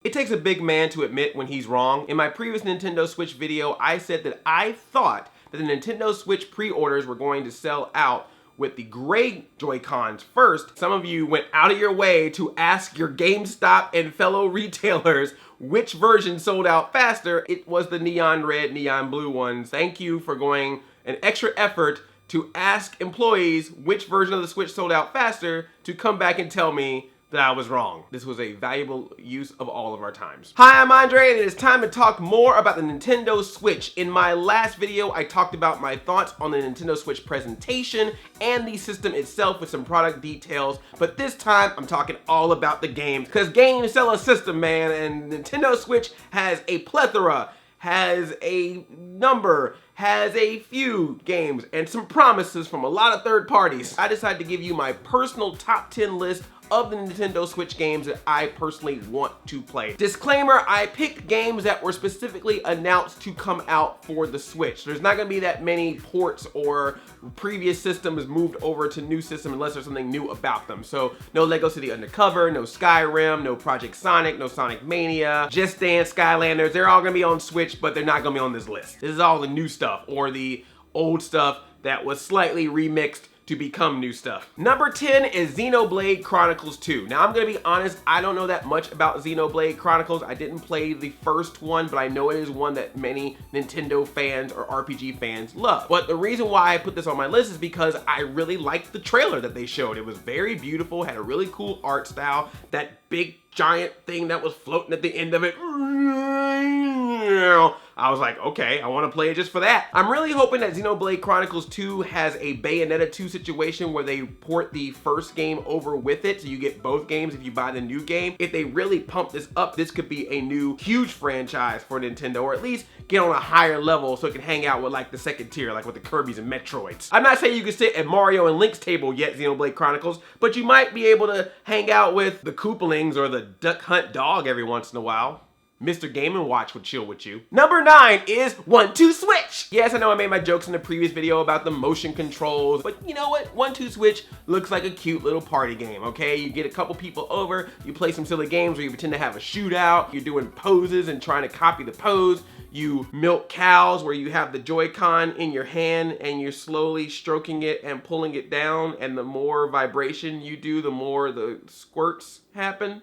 It takes a big man to admit when he's wrong. In my previous Nintendo Switch video, I said that I thought that the Nintendo Switch pre-orders were going to sell out with the gray Joy-Cons first. Some of you went out of your way to ask your GameStop and fellow retailers which version sold out faster. It was the neon red, neon blue ones. Thank you for going an extra effort to ask employees which version of the Switch sold out faster to come back and tell me that I was wrong. This was a valuable use of all of our times. Hi, I'm Andre, and it is time to talk more about the Nintendo Switch. In my last video, I talked about my thoughts on the Nintendo Switch presentation and the system itself with some product details, but this time I'm talking all about the games, because games sell a system, man, and Nintendo Switch has a plethora, has a number, has a few games, and some promises from a lot of third parties. I decided to give you my personal top 10 list of the Nintendo Switch games that I personally want to play. Disclaimer, I picked games that were specifically announced to come out for the Switch. There's not gonna be that many ports or previous systems moved over to new system unless there's something new about them. So no Lego City Undercover, no Skyrim, no Project Sonic, no Sonic Mania, Just Dance, Skylanders. They're all gonna be on Switch, but they're not gonna be on this list. This is all the new stuff or the old stuff that was slightly remixed to become new stuff. Number 10 is Xenoblade Chronicles 2. Now I'm gonna be honest, I don't know that much about Xenoblade Chronicles. I didn't play the first one, but I know it is one that many Nintendo fans or RPG fans love. But the reason why I put this on my list is because I really liked the trailer that they showed. It was very beautiful, had a really cool art style, that big giant thing that was floating at the end of it. I was like, okay, I want to play it just for that. I'm really hoping that Xenoblade Chronicles 2 has a Bayonetta 2 situation where they port the first game over with it, so you get both games if you buy the new game. If they really pump this up, this could be a new huge franchise for Nintendo, or at least get on a higher level so it can hang out with like the second tier, like with the Kirby's and Metroids. I'm not saying you can sit at Mario and Link's table yet, Xenoblade Chronicles, but you might be able to hang out with the Koopalings or the Duck Hunt dog every once in a while. Mr. Game & Watch would chill with you. Number 9 is OneToSwitch. Yes, I know I made my jokes in the previous video about the motion controls, but you know what? OneToSwitch looks like a cute little party game, okay? You get a couple people over, you play some silly games where you pretend to have a shootout, you're doing poses and trying to copy the pose, you milk cows where you have the Joy-Con in your hand and you're slowly stroking it and pulling it down, and the more vibration you do, the more the squirts happen.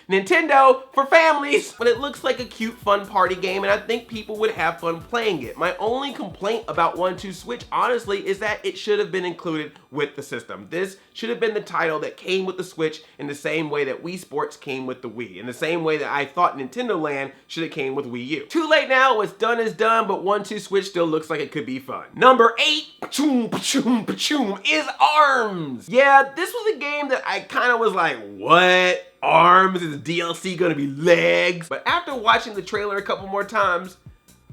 Nintendo for families, but it looks like a cute fun party game and I think people would have fun playing it. My only complaint about OneToSwitch honestly is that it should have been included with the system. This should have been the title that came with the Switch in the same way that Wii Sports came with the Wii, in the same way that I thought Nintendo Land should have came with Wii U. Too late now, what's done is done, but OneToSwitch still looks like it could be fun. Number 8, pachoom, pachoom, pachoom, is ARMS. Yeah, this was a game that I kind of was like, what? Arms? Is DLC gonna be legs? But after watching the trailer a couple more times,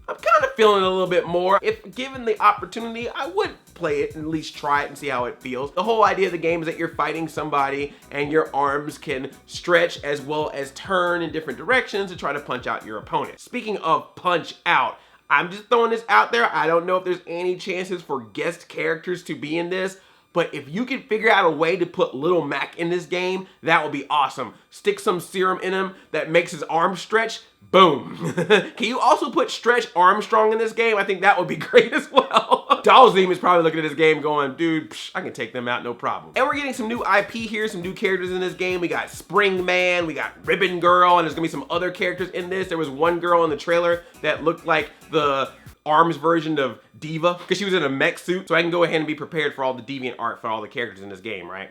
I'm kind of feeling it a little bit more. If given the opportunity, I would play it and at least try it and see how it feels. The whole idea of the game is that you're fighting somebody and your arms can stretch as well as turn in different directions to try to punch out your opponent. Speaking of punch out, I'm just throwing this out there. I don't know if there's any chances for guest characters to be in this, but if you can figure out a way to put Little Mac in this game, that would be awesome. Stick some serum in him that makes his arm stretch, boom. Can you also put Stretch Armstrong in this game? I think that would be great as well. Dalzim is probably looking at this game going, dude, I can take them out, no problem. And we're getting some new IP here, some new characters in this game. We got Spring Man, we got Ribbon Girl, and there's gonna be some other characters in this. There was one girl in the trailer that looked like the ARMS version of Diva, because she was in a mech suit, so I can go ahead and be prepared for all the deviant art for all the characters in this game, right?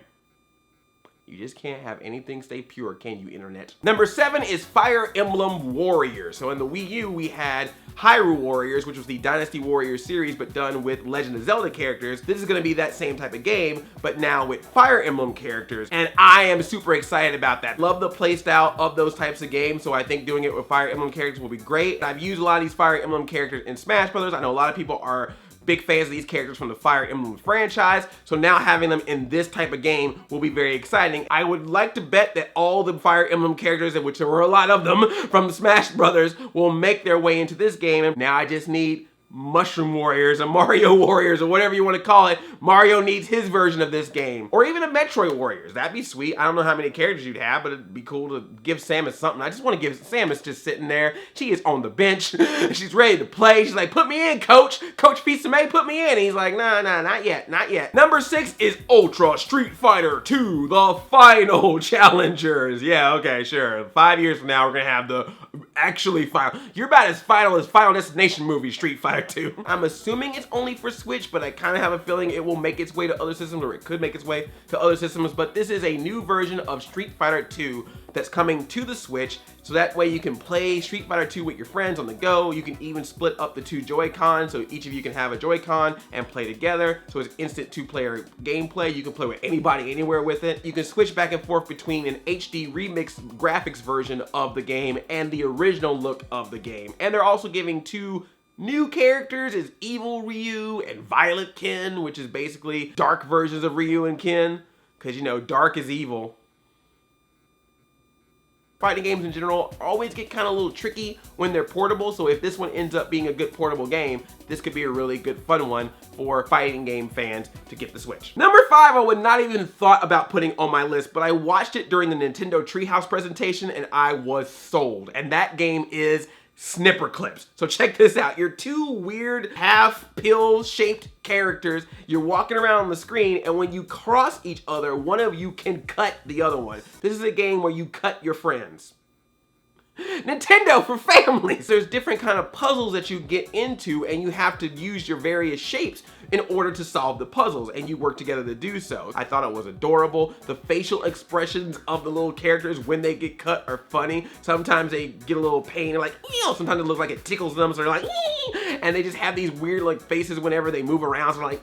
You just can't have anything stay pure, can you, internet? Number 7 is Fire Emblem Warriors. So in the Wii U, we had Hyrule Warriors, which was the Dynasty Warriors series, but done with Legend of Zelda characters. This is gonna be that same type of game, but now with Fire Emblem characters, and I am super excited about that. Love the playstyle of those types of games, so I think doing it with Fire Emblem characters will be great. I've used a lot of these Fire Emblem characters in Smash Brothers. I know a lot of people are big fans of these characters from the Fire Emblem franchise, so now having them in this type of game will be very exciting. I would like to bet that all the Fire Emblem characters, in which there were a lot of them from Smash Brothers, will make their way into this game, and now I just need Mushroom Warriors, or Mario Warriors, or whatever you want to call it. Mario needs his version of this game. Or even a Metroid Warriors. That'd be sweet. I don't know how many characters you'd have, but it'd be cool to give Samus something. I just want to give Samus just sitting there. She is on the bench. She's ready to play. She's like, put me in, coach. Coach Pisame, put me in. And he's like, nah, not yet, not yet. Number 6 is Ultra Street Fighter 2, the final challengers. Yeah, okay, sure. 5 years from now, we're going to have the actually final. You're about as final as Final Destination movie, Street Fighter 2. I'm assuming it's only for Switch, but I kind of have a feeling it will make its way to other systems, or it could make its way to other systems. But this is a new version of Street Fighter 2 that's coming to the Switch, so that way you can play Street Fighter 2 with your friends on the go. You can even split up the 2 Joy-Cons, so each of you can have a Joy-Con and play together. So it's instant 2-player gameplay. You can play with anybody, anywhere with it. You can switch back and forth between an HD remixed graphics version of the game and the original look of the game. And they're also giving 2 new characters, is Evil Ryu and Violet Ken, which is basically dark versions of Ryu and Ken, because you know, dark is evil. Fighting games in general always get kind of a little tricky when they're portable, so if this one ends up being a good portable game, this could be a really good fun one for fighting game fans to get the Switch. Number 5, I would not even thought about putting on my list, but I watched it during the Nintendo Treehouse presentation and I was sold, and that game is Snipper Clips. So check this out. You're 2 weird half pill shaped characters. You're walking around on the screen, and when you cross each other, one of you can cut the other one. This is a game where you cut your friends. Nintendo for families. There's different kind of puzzles that you get into, and you have to use your various shapes in order to solve the puzzles, and you work together to do so. I thought it was adorable. The facial expressions of the little characters when they get cut are funny. Sometimes they get a little pain, they're like, ew. Sometimes it looks like it tickles them, so they're like, and they just have these weird like faces whenever they move around, so they're like,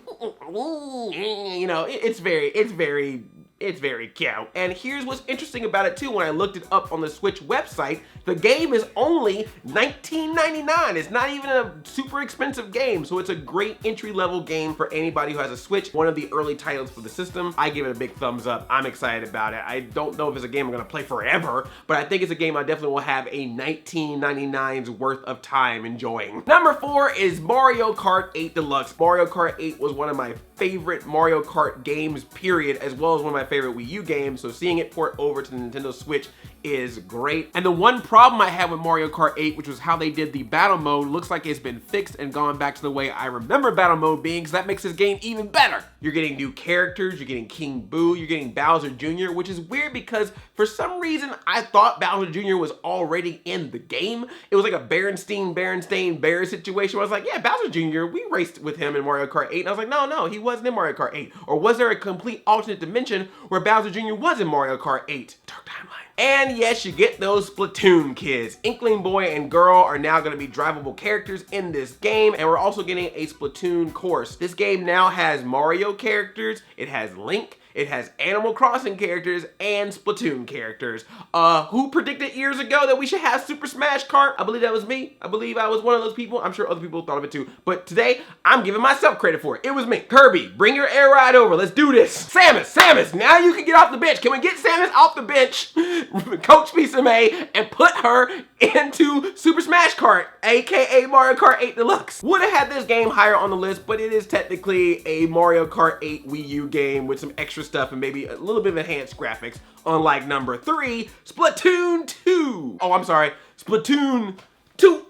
you know, it's very cute. And here's what's interesting about it too. When I looked it up on the Switch website, the game is only $19.99. It's not even a super expensive game, so it's a great entry-level game for anybody who has a Switch. One of the early titles for the system. I give it a big thumbs up. I'm excited about it. I don't know if it's a game I'm gonna play forever, but I think it's a game I definitely will have a $19.99's worth of time enjoying. Number 4 is Mario Kart 8 Deluxe. Mario Kart 8 was one of my favorite Mario Kart games, period, as well as one of my favorite Wii U games, so seeing it port over to the Nintendo Switch is great. And the one problem I had with Mario Kart 8, which was how they did the battle mode, looks like it's been fixed and gone back to the way I remember battle mode being, because that makes this game even better. You're getting new characters, you're getting King Boo, you're getting Bowser Jr., which is weird because for some reason I thought Bowser Jr. was already in the game. It was like a Berenstain Bears situation where I was like, yeah, Bowser Jr., we raced with him in Mario Kart 8. And I was like, no, he wasn't in Mario Kart 8. Or was there a complete alternate dimension where Bowser Jr. was in Mario Kart 8? Dark timeline. And yes, you get those Splatoon kids. Inkling Boy and Girl are now going to be drivable characters in this game, and we're also getting a Splatoon course. This game now has Mario characters, it has Link, it has Animal Crossing characters, and Splatoon characters. Who predicted years ago that we should have Super Smash Kart? I believe that was me. I believe I was one of those people. I'm sure other people thought of it too. But today, I'm giving myself credit for it. It was me. Kirby, bring your air ride over. Let's do this. Samus, now you can get off the bench. Can we get Samus off the bench? Coach Pisame, and put her into Super Smash Kart, aka Mario Kart 8 Deluxe. Would have had this game higher on the list, but it is technically a Mario Kart 8 Wii U game with some extra stuff and maybe a little bit of enhanced graphics, unlike number 3, Splatoon 2. Oh, I'm sorry, Splatoon 2.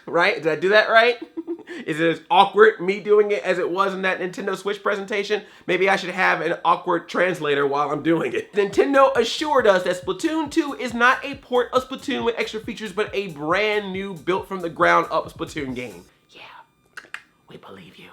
Right? Did I do that right? Is it as awkward me doing it as it was in that Nintendo Switch presentation? Maybe I should have an awkward translator while I'm doing it. Nintendo assured us that Splatoon 2 is not a port of Splatoon with extra features, but a brand new, built from the ground up Splatoon game. Yeah, we believe you.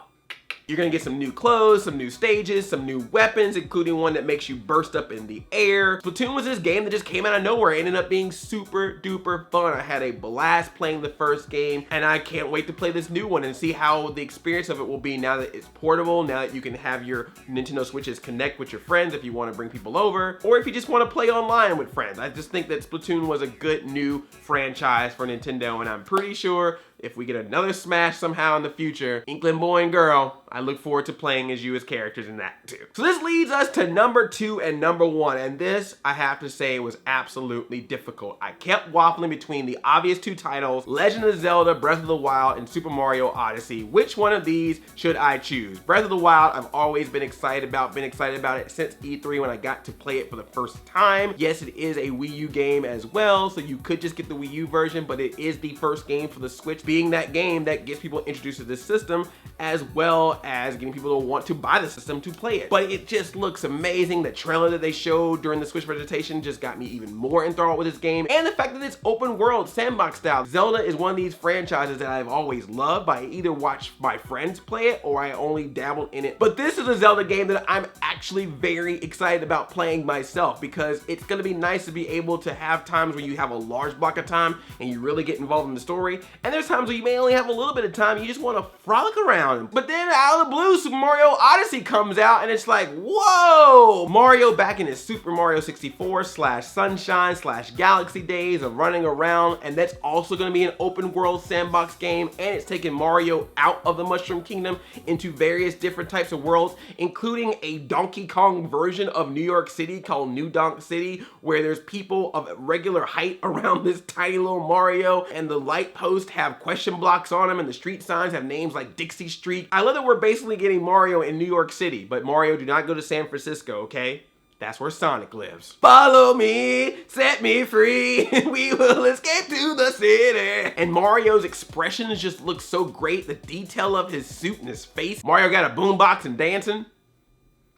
You're gonna get some new clothes, some new stages, some new weapons, including one that makes you burst up in the air. Splatoon was this game that just came out of nowhere. It ended up being super duper fun. I had a blast playing the first game, and I can't wait to play this new one and see how the experience of it will be now that it's portable, now that you can have your Nintendo Switches connect with your friends if you want to bring people over, or if you just want to play online with friends. I just think that Splatoon was a good new franchise for Nintendo, and I'm pretty sure if we get another Smash somehow in the future, Inkling boy and girl, I look forward to playing as you as characters in that too. So this leads us to number 2 and number 1, and this, I have to say, was absolutely difficult. I kept waffling between the obvious 2 titles, Legend of Zelda, Breath of the Wild, and Super Mario Odyssey. Which one of these should I choose? Breath of the Wild, I've always been excited about it since E3 when I got to play it for the first time. Yes, it is a Wii U game as well, so you could just get the Wii U version, but it is the first game for the Switch, being that game that gets people introduced to this system, as well as getting people to want to buy the system to play it. But it just looks amazing. The trailer that they showed during the Switch presentation just got me even more enthralled with this game, and the fact that it's open world, sandbox style. Zelda is one of these franchises that I've always loved, but I either watch my friends play it or I only dabbled in it. But this is a Zelda game that I'm actually very excited about playing myself, because it's gonna be nice to be able to have times where you have a large block of time and you really get involved in the story, and there's times where you may only have a little bit of time, you just want to frolic around. But then out of the blue, Super Mario Odyssey comes out, and it's like, whoa! Mario back in his Super Mario 64 / Sunshine / Galaxy days of running around, and that's also gonna be an open world sandbox game, and it's taking Mario out of the Mushroom Kingdom into various different types of worlds, including a Donkey Kong version of New York City called New Donk City, where there's people of regular height around this tiny little Mario, and the light posts have question blocks on them, and the street signs have names like Dixie Street. I love that we're basically getting Mario in New York City, but Mario, do not go to San Francisco, okay? That's where Sonic lives. Follow me, set me free, we will escape to the city. And Mario's expressions just look so great. The detail of his suit and his face. Mario got a boombox and dancing.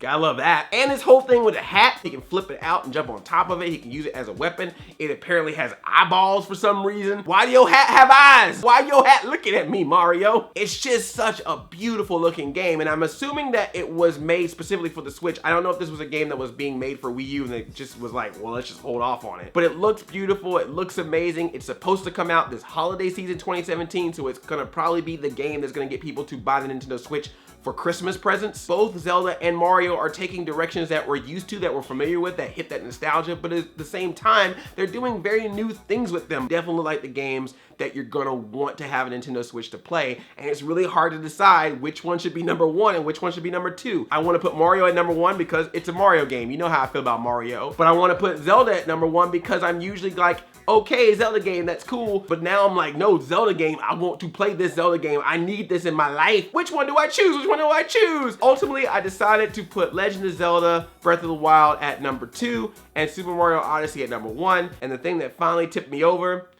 Gotta love that. And this whole thing with a hat, he can flip it out and jump on top of it. He can use it as a weapon. It apparently has eyeballs for some reason. Why do your hat have eyes? Why your hat looking at me, Mario? It's just such a beautiful looking game, and I'm assuming that it was made specifically for the Switch. I don't know if this was a game that was being made for Wii U and it just was like, well, let's just hold off on it. But it looks beautiful, it looks amazing. It's supposed to come out this holiday season 2017, so it's gonna probably be the game that's gonna get people to buy the Nintendo Switch for Christmas presents. Both Zelda and Mario are taking directions that we're used to, that we're familiar with, that hit that nostalgia, but at the same time, they're doing very new things with them. Definitely like the games that you're gonna want to have a Nintendo Switch to play, and it's really hard to decide which one should be number 1 and which one should be number 2. I wanna put Mario at number 1 because it's a Mario game. You know how I feel about Mario. But I wanna put Zelda at number 1 because I'm usually like, okay, Zelda game, that's cool. But now I'm like, no, Zelda game, I want to play this Zelda game. I need this in my life. Which one do I choose? Which one do I choose? Ultimately, I decided to put Legend of Zelda, Breath of the Wild at number 2 and Super Mario Odyssey at number 1. And the thing that finally tipped me over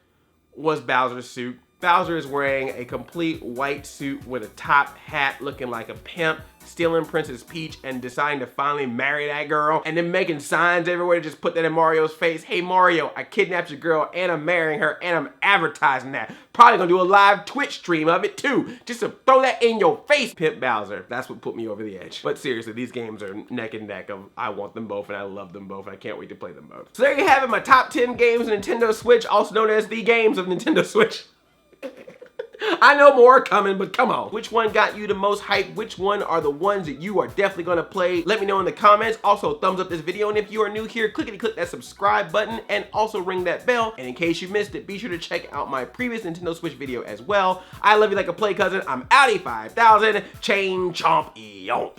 was Bowser's suit. Bowser is wearing a complete white suit with a top hat looking like a pimp, stealing Princess Peach and deciding to finally marry that girl, and then making signs everywhere to just put that in Mario's face. Hey Mario, I kidnapped your girl and I'm marrying her and I'm advertising that. Probably gonna do a live Twitch stream of it too, just to throw that in your face. Pimp Bowser, that's what put me over the edge. But seriously, these games are neck and neck of I want them both and I love them both and I can't wait to play them both. So there you have it, my top 10 games of Nintendo Switch, also known as the games of Nintendo Switch. I know more are coming, but come on. Which one got you the most hype? Which one are the ones that you are definitely gonna play? Let me know in the comments. Also, thumbs up this video, and if you are new here, click that subscribe button, and also ring that bell. And in case you missed it, be sure to check out my previous Nintendo Switch video as well. I love you like a play cousin. I'm outie 5000. Chain chomp yomp.